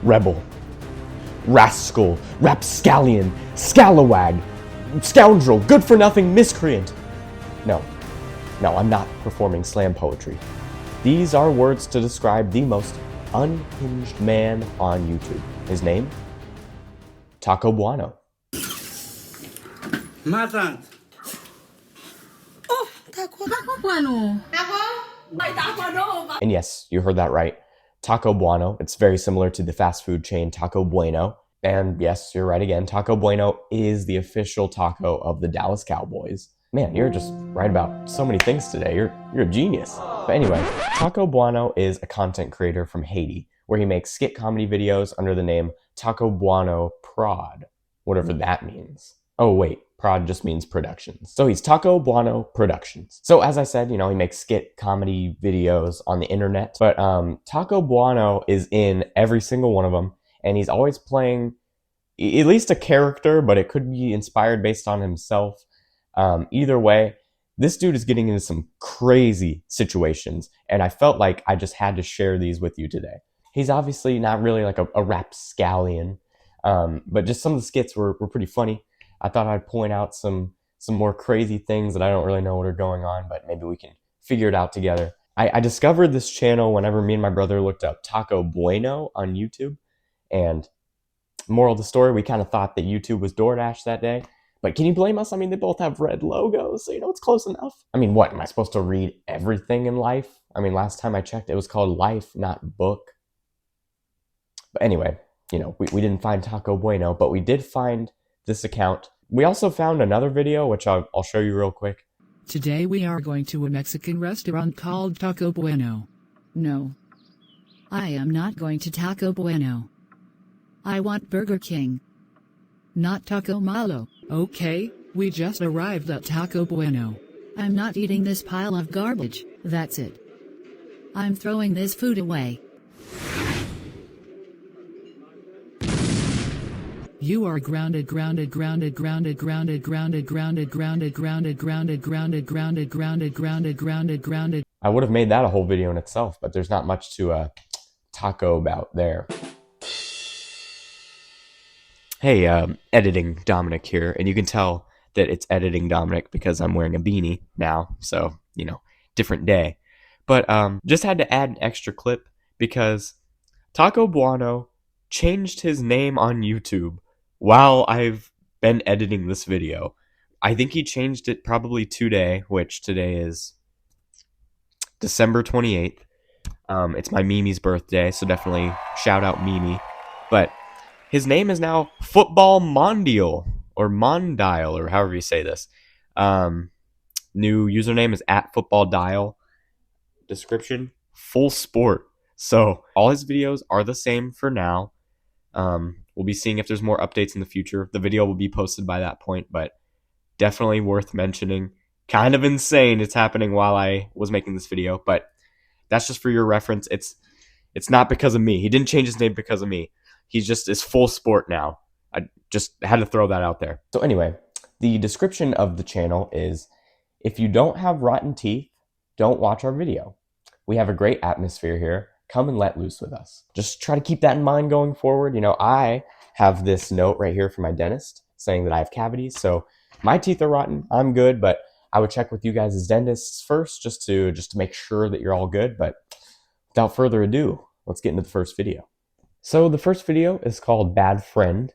rebel, rascal, rapscallion, scalawag, scoundrel, good-for-nothing miscreant. No, I'm not performing slam poetry. These are words to describe the most unhinged man on YouTube. His name? Taco Bueno. Matan. Oh, Taco Bueno. And yes, you heard that right. Taco Bueno. It's very similar to the fast food chain Taco Bueno. And yes, you're right again. Taco Bueno is the official taco of the Dallas Cowboys. Man, you're just right about so many things today. You're a genius. But anyway, Taco Bueno is a content creator from Haiti, where he makes skit comedy videos under the name Taco Bueno Prod, whatever that means. Oh wait, Prod just means productions. So he's Taco Bueno Productions. So as I said, he makes skit comedy videos on the internet, but Taco Bueno is in every single one of them, and he's always playing at least a character, but it could be inspired based on himself. Either way, this dude is getting into some crazy situations, and I felt like I just had to share these with you today. He's obviously not really like a rapscallion, but just some of the skits were pretty funny. I thought I'd point out some more crazy things that I don't really know what are going on, but maybe we can figure it out together. I discovered this channel whenever me and my brother looked up Taco Bueno on YouTube, and moral of the story, we kind of thought that YouTube was DoorDash that day. But can you blame us? I mean, they both have red logos, so it's close enough. I mean, what, am I supposed to read everything in life? I mean, last time I checked, it was called Life, not Book. But anyway, we didn't find Taco Bueno, but we did find this account. We also found another video, which I'll show you real quick. Today we are going to a Mexican restaurant called Taco Bueno. No, I am not going to Taco Bueno. I want Burger King. Not Taco Malo. Okay, we just arrived at Taco Bueno. I'm not eating this pile of garbage, that's it. I'm throwing this food away. You are grounded. I would have made that a whole video in itself, but there's not much to taco about there. Hey, editing Dominic here, and you can tell that it's editing Dominic because I'm wearing a beanie now, so, different day. But just had to add an extra clip because Taco Bueno changed his name on YouTube while I've been editing this video. I think he changed it probably today, which today is December 28th. It's my Mimi's birthday, so definitely shout out Mimi. But his name is now Football Mondial, or Mondial, or however you say this. New username is @FootballDial. Description, full sport. So all his videos are the same for now. We'll be seeing if there's more updates in the future. The video will be posted by that point, but definitely worth mentioning. Kind of insane it's happening while I was making this video, but that's just for your reference. It's not because of me. He didn't change his name because of me. He just is full sport now. I just had to throw that out there. So anyway, the description of the channel is, if you don't have rotten teeth, don't watch our video. We have a great atmosphere here. Come and let loose with us. Just try to keep that in mind going forward. I have this note right here from my dentist saying that I have cavities. So my teeth are rotten. I'm good, but I would check with you guys as dentists first just to make sure that you're all good. But without further ado, let's get into the first video. So the first video is called Bad Friend,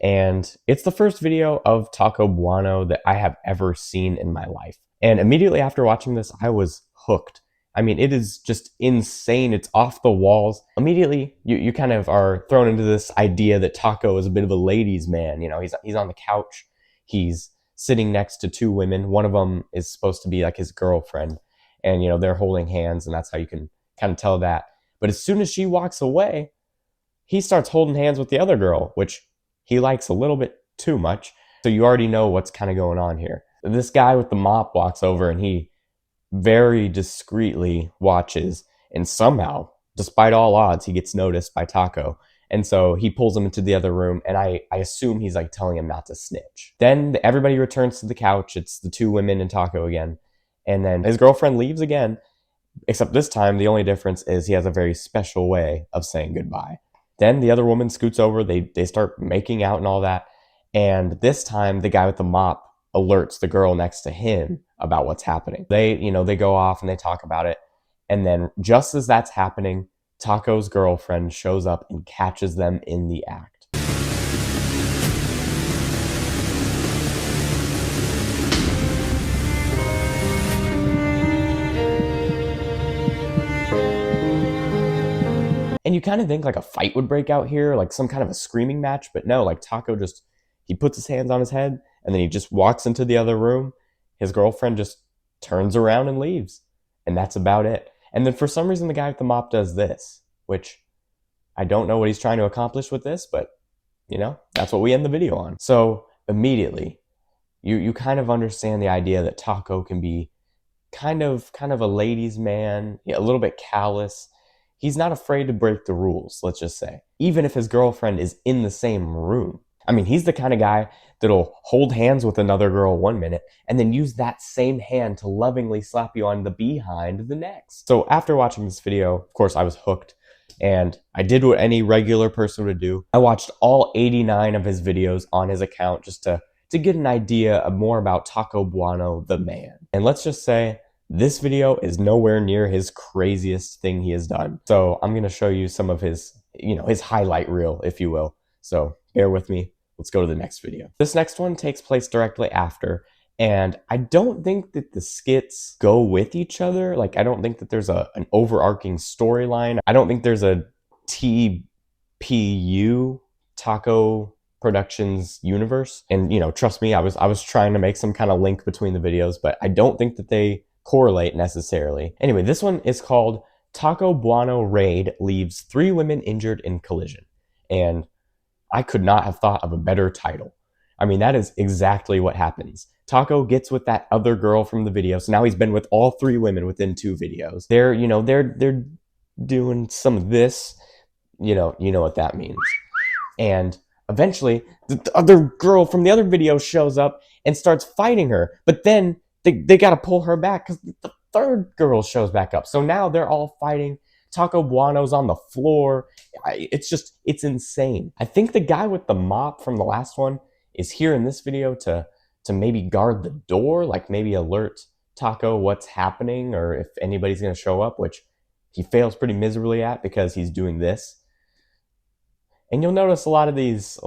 and it's the first video of Taco Bueno that I have ever seen in my life. And immediately after watching this, I was hooked. I mean, it is just insane. It's off the walls. Immediately, you kind of are thrown into this idea that Taco is a bit of a ladies' man. He's on the couch. He's sitting next to two women. One of them is supposed to be like his girlfriend, and they're holding hands, and that's how you can kind of tell that. But as soon as she walks away, he starts holding hands with the other girl, which he likes a little bit too much. So you already know what's kind of going on here. This guy with the mop walks over, and he very discreetly watches, and somehow, despite all odds, he gets noticed by Taco. And so he pulls him into the other room, and I assume he's like telling him not to snitch. Then everybody returns to the couch. It's the two women and Taco again. And then his girlfriend leaves again, except this time the only difference is he has a very special way of saying goodbye. Then the other woman scoots over, they start making out and all that. And this time the guy with the mop alerts the girl next to him about what's happening. They go off and they talk about it. And then just as that's happening, Taco's girlfriend shows up and catches them in the act. And you kind of think like a fight would break out here, like some kind of a screaming match, but no, like Taco just, he puts his hands on his head and then he just walks into the other room. His girlfriend just turns around and leaves. And that's about it. And then for some reason, the guy with the mop does this, which I don't know what he's trying to accomplish with this, but that's what we end the video on. So immediately, you kind of understand the idea that Taco can be kind of a ladies' man, a little bit callous. He's not afraid to break the rules, let's just say, even if his girlfriend is in the same room. I mean, he's the kind of guy that'll hold hands with another girl one minute and then use that same hand to lovingly slap you on the behind the next. So after watching this video, of course, I was hooked and I did what any regular person would do. I watched all 89 of his videos on his account just to get an idea of more about Taco Bueno, the man. And let's just say, this video is nowhere near his craziest thing he has done. So I'm going to show you some of his, his highlight reel, if you will. So bear with me. Let's go to the next video. This next one takes place directly after. And I don't think that the skits go with each other. Like, I don't think that there's an overarching storyline. I don't think there's a TPU, Taco Productions universe. And, trust me, I was trying to make some kind of link between the videos, but I don't think that they correlate necessarily. Anyway, this one is called Taco Bueno Raid Leaves 3 Women Injured in Collision. And I could not have thought of a better title. I mean, that is exactly what happens. Taco gets with that other girl from the video. So now he's been with all 3 women within 2 videos. They're doing some of this. You know what that means. And eventually, the other girl from the other video shows up and starts fighting her. But then they got to pull her back because the third girl shows back up. So now they're all fighting. Taco Buano's on the floor. It's insane. I think the guy with the mop from the last one is here in this video to maybe guard the door, like maybe alert Taco what's happening or if anybody's going to show up, which he fails pretty miserably at because he's doing this. And you'll notice a lot of these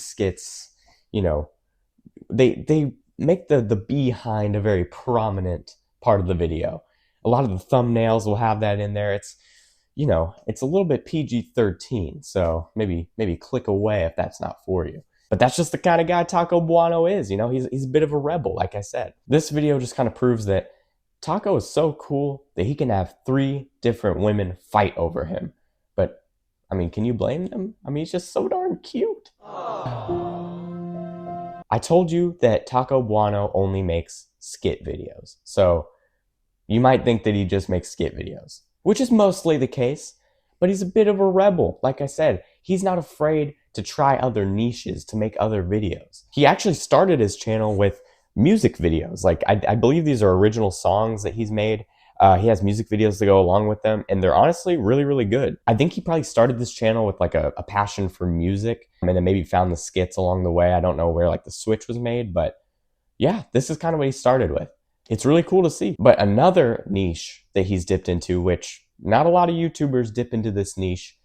skits, they make the behind a very prominent part of the video. A lot of the thumbnails will have that in there. It's a little bit PG-13, so maybe click away if that's not for you. But that's just the kind of guy Taco Bueno is. He's a bit of a rebel, like I said. This video just kind of proves that Taco is so cool that he can have 3 different women fight over him. But I mean, can you blame them? I mean, he's just so darn cute. I told you that Taco Bueno only makes skit videos. So you might think that he just makes skit videos, which is mostly the case, but he's a bit of a rebel. Like I said, he's not afraid to try other niches, to make other videos. He actually started his channel with music videos. Like, I believe these are original songs that he's made. He has music videos to go along with them, and they're honestly really, really good. I think he probably started this channel with like a passion for music, and then maybe found the skits along the way. I don't know where like the switch was made, but yeah, this is kind of what he started with. It's really cool to see. But another niche that he's dipped into, which not a lot of YouTubers dip into this niche,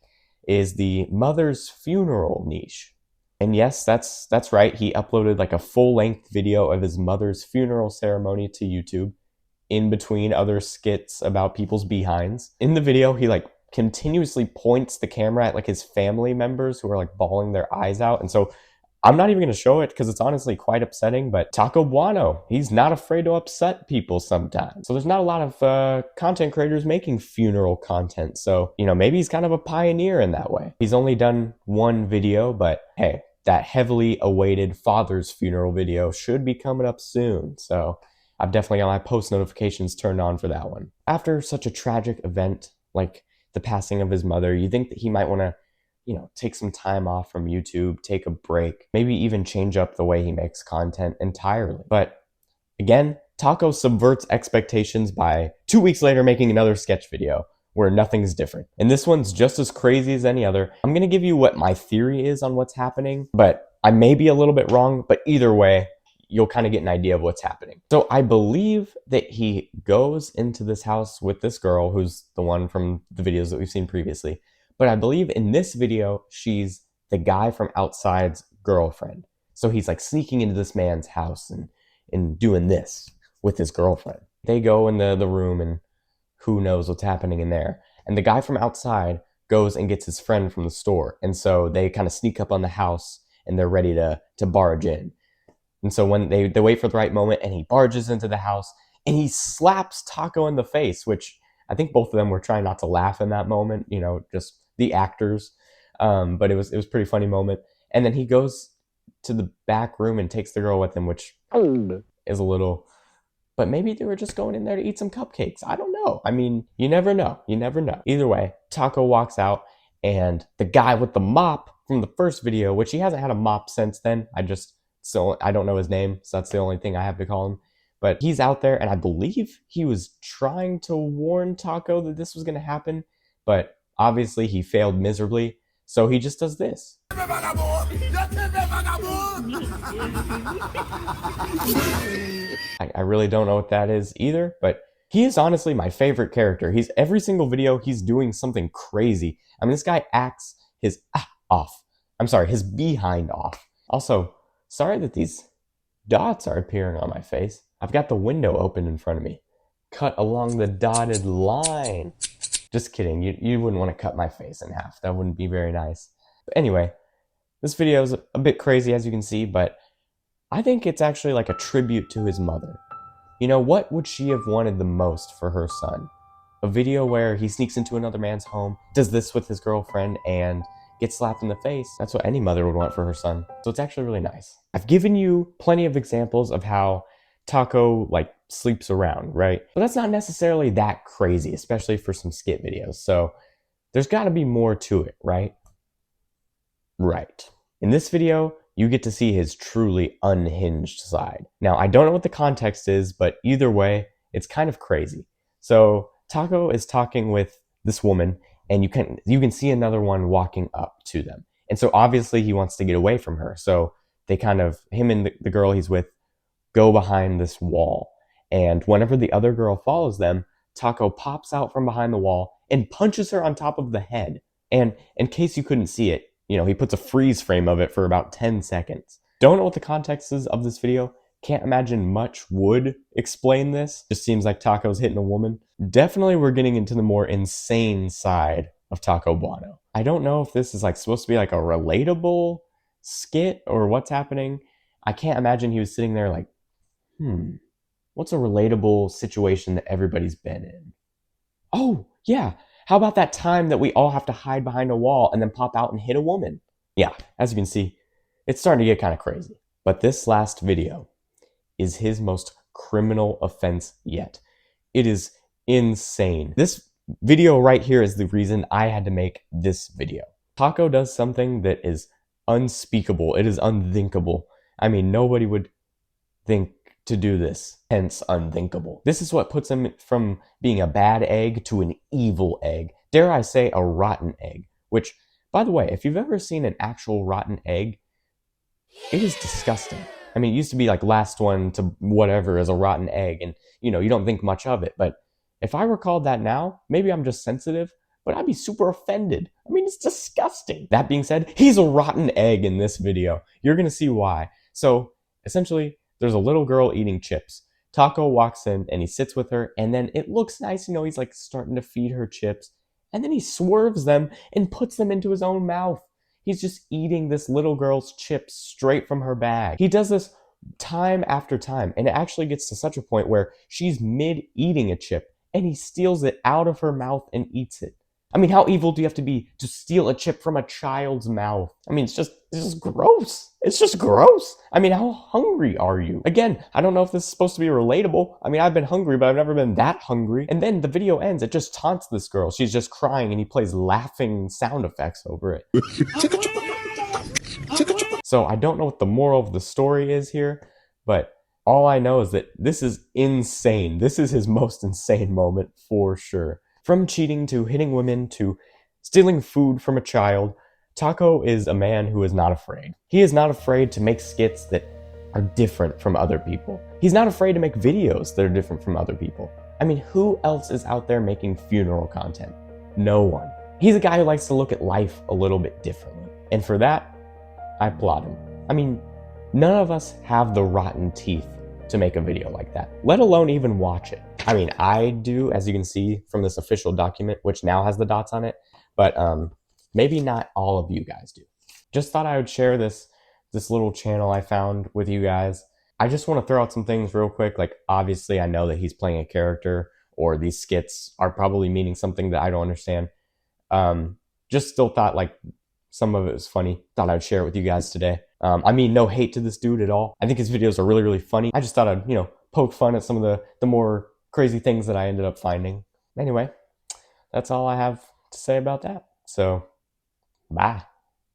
is the mother's funeral niche. And yes, that's right. He uploaded like a full-length video of his mother's funeral ceremony to YouTube, in between other skits about people's behinds. In the video, he like continuously points the camera at like his family members who are like bawling their eyes out. And so I'm not even going to show it because it's honestly quite upsetting, but Taco Bueno, he's not afraid to upset people sometimes. So there's not a lot of content creators making funeral content. So, maybe he's kind of a pioneer in that way. He's only done 1 video, but hey, that heavily awaited father's funeral video should be coming up soon. So I've definitely got my post notifications turned on for that one. After such a tragic event like the passing of his mother, you think that he might want to, take some time off from YouTube, take a break, maybe even change up the way he makes content entirely. But again, Taco subverts expectations by 2 weeks later making another sketch video, where nothing's different. And this one's just as crazy as any other. I'm gonna give you what my theory is on what's happening, but I may be a little bit wrong, but either way, you'll kind of get an idea of what's happening. So I believe that he goes into this house with this girl, who's the one from the videos that we've seen previously. But I believe in this video, she's the guy from outside's girlfriend. So he's like sneaking into this man's house and doing this with his girlfriend. They go in the room and who knows what's happening in there. And the guy from outside goes and gets his friend from the store. And so they kind of sneak up on the house and they're ready to barge in. And so when they wait for the right moment and he barges into the house and he slaps Taco in the face, which I think both of them were trying not to laugh in that moment, you know, just the actors. But it was a pretty funny moment. And then he goes to the back room and takes the girl with him, which is a little, but maybe they were just going in there to eat some cupcakes. I don't know. I mean, you never know. You never know. Either way, Taco walks out and the guy with the mop from the first video, which he hasn't had a mop since then. I don't know his name, so that's the only thing I have to call him. But he's out there, and I believe he was trying to warn Taco that this was going to happen, but obviously he failed miserably, so he just does this. I really don't know what that is either, but he is honestly my favorite character. Every single video, he's doing something crazy. I mean, this guy acts his his behind off. Also, sorry that these dots are appearing on my face. I've got the window open in front of me. Cut along the dotted line. Just kidding. You wouldn't want to cut my face in half. That wouldn't be very nice. But anyway, this video is a bit crazy, as you can see, but I think it's actually like a tribute to his mother. You know, what would she have wanted the most for her son? A video where he sneaks into another man's home, does this with his girlfriend, and gets slapped in the face. That's what any mother would want for her son. So it's actually really nice. I've given you plenty of examples of how Taco sleeps around, right? But that's not necessarily that crazy, especially for some skit videos. So there's got to be more to it, right? Right. In this video, you get to see his truly unhinged side. Now, I don't know what the context is, but either way, it's kind of crazy. So Taco is talking with this woman, and you can see another one walking up to them. And so obviously he wants to get away from her. So they him and the girl he's with go behind this wall. And whenever the other girl follows them, Taco pops out from behind the wall and punches her on top of the head. And in case you couldn't see it, you know, he puts a freeze frame of it for about 10 seconds. Don't know what the context is of this video. Can't imagine much would explain this. Just seems like Taco's hitting a woman. Definitely we're getting into the more insane side of Taco Bueno. I don't know if this is supposed to be a relatable skit or what's happening. I can't imagine he was sitting there what's a relatable situation that everybody's been in? Oh, yeah. How about that time that we all have to hide behind a wall and then pop out and hit a woman? Yeah, as you can see, it's starting to get kind of crazy. But this last video is his most criminal offense yet. It is insane. This video right here is the reason I had to make this video. Taco does something that is unspeakable. It is unthinkable. I mean, nobody would think to do this, hence unthinkable. This is what puts him from being a bad egg to an evil egg. Dare I say a rotten egg, which, by the way, if you've ever seen an actual rotten egg, it is disgusting. I mean, it used to be last one to whatever is a rotten egg, and you don't think much of it, but if I were called that now, maybe I'm just sensitive, but I'd be super offended. I mean, it's disgusting. That being said, he's a rotten egg in this video. You're gonna see why. So, essentially, there's a little girl eating chips. Taco walks in and he sits with her, and then it looks nice, he's starting to feed her chips, and then he swerves them and puts them into his own mouth. He's just eating this little girl's chips straight from her bag. He does this time after time, and it actually gets to such a point where she's mid-eating a chip, and he steals it out of her mouth and eats it. I mean, how evil do you have to be to steal a chip from a child's mouth? I mean, it's just gross. It's just gross. I mean, how hungry are you? Again, I don't know if this is supposed to be relatable. I mean, I've been hungry, but I've never been that hungry. And then the video ends. It just taunts this girl. She's just crying, and he plays laughing sound effects over it. So I don't know what the moral of the story is here, but all I know is that this is insane. This is his most insane moment for sure. From cheating to hitting women to stealing food from a child, Taco is a man who is not afraid. He is not afraid to make skits that are different from other people. He's not afraid to make videos that are different from other people. I mean, who else is out there making funeral content? No one. He's a guy who likes to look at life a little bit differently. And for that, I applaud him. I mean, none of us have the rotten teeth to make a video like that, let alone even watch it. I mean, I do, as you can see from this official document, which now has the dots on it, but maybe not all of you guys do. Just thought I would share this little channel I found with you guys. I just want to throw out some things real quick. Like, obviously, I know that he's playing a character, or these skits are probably meaning something that I don't understand. Just still thought like some of it was funny. Thought I'd share it with you guys today. I mean, no hate to this dude at all. I think his videos are really, really funny. I just thought I'd, poke fun at some of the more crazy things that I ended up finding. Anyway, that's all I have to say about that. So, bye.